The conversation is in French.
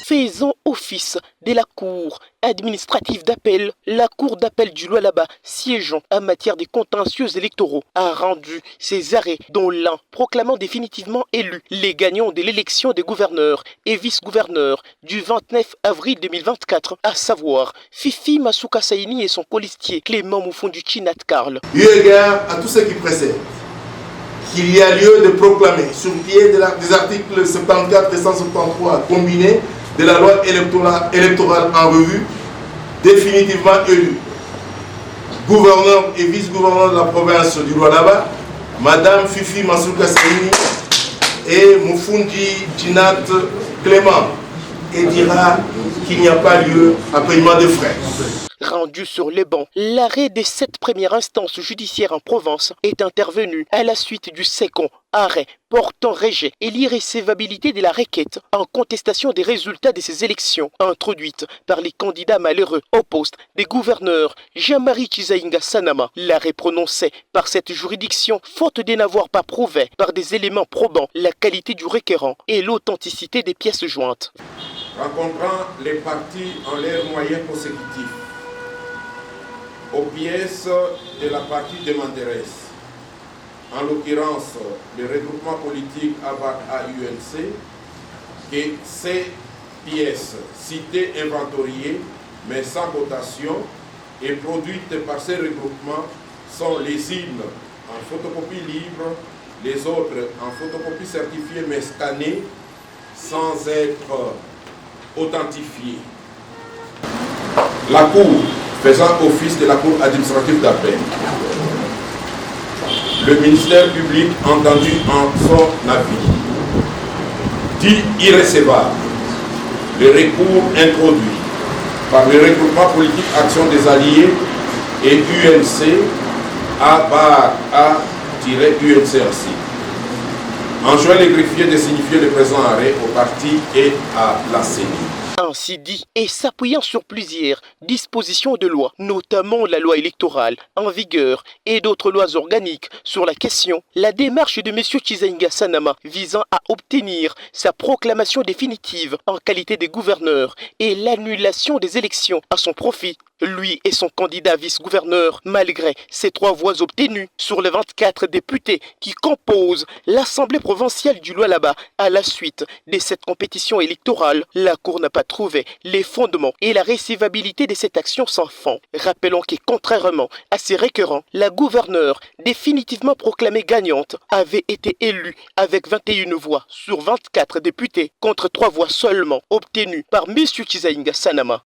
faisant office de la Cour administrative d'appel, la Cour d'appel du Lualaba, siégeant en matière de contentieux électoraux, a rendu ses arrêts, dont l'un proclamant définitivement élus les gagnants de l'élection des gouverneurs et vice-gouverneurs du 29 avril 2024, à savoir Fifi Masuka Saini et son colistier Clément Moufonduchi Nat Karl. Eu égard à tout ce qui précède, qu'il y a lieu de proclamer sur pied des articles 74 et 173 combinés de la loi électorale en revue, définitivement élus gouverneur et vice-gouverneur de la province du Lualaba, Madame Fifi Masuka Saini et Moufondi Jinat Clément, et dira qu'il n'y a pas lieu à paiement de frais. Rendu sur les bancs, l'arrêt des 7 premières instances judiciaires en province est intervenu à la suite du second arrêt portant rejet et l'irrécevabilité de la requête en contestation des résultats de ces élections introduites par les candidats malheureux au poste des gouverneurs Jean-Marie Chizaïnga Sanama. L'arrêt prononcé par cette juridiction, faute de n'avoir pas prouvé par des éléments probants la qualité du requérant et l'authenticité des pièces jointes. Rencontrant les partis en leurs moyens consécutifs aux pièces de la partie demanderesse, en l'occurrence le regroupement politique ABAC-AUNC, que ces pièces citées inventoriées mais sans votation et produites par ces regroupements sont les unes en photocopie libre, les autres en photocopie certifiée mais scannée sans être authentifiée. La Cour faisant office de la Cour administrative d'appel, le ministère public entendu en son avis, dit irrecevable le recours introduit par le regroupement politique Action des Alliés et UNC A-UNC ainsi. Enjoint les greffiers de signifier le présent arrêt au parti et à la CENI. Ainsi dit, et s'appuyant sur plusieurs dispositions de loi, notamment la loi électorale en vigueur et d'autres lois organiques sur la question, la démarche de M. Chizaïnga Sanama visant à obtenir sa proclamation définitive en qualité de gouverneur et l'annulation des élections à son profit, lui et son candidat vice-gouverneur, malgré ces 3 voix obtenues sur les 24 députés qui composent l'Assemblée provinciale du Lualaba à la suite de cette compétition électorale, la Cour n'a pas trouvé les fondements et la récevabilité de cette action sans fond. Rappelons que contrairement à ces récurrents, la gouverneure définitivement proclamée gagnante avait été élue avec 21 voix sur 24 députés contre 3 voix seulement obtenues par M. Chizaïnga Sanama.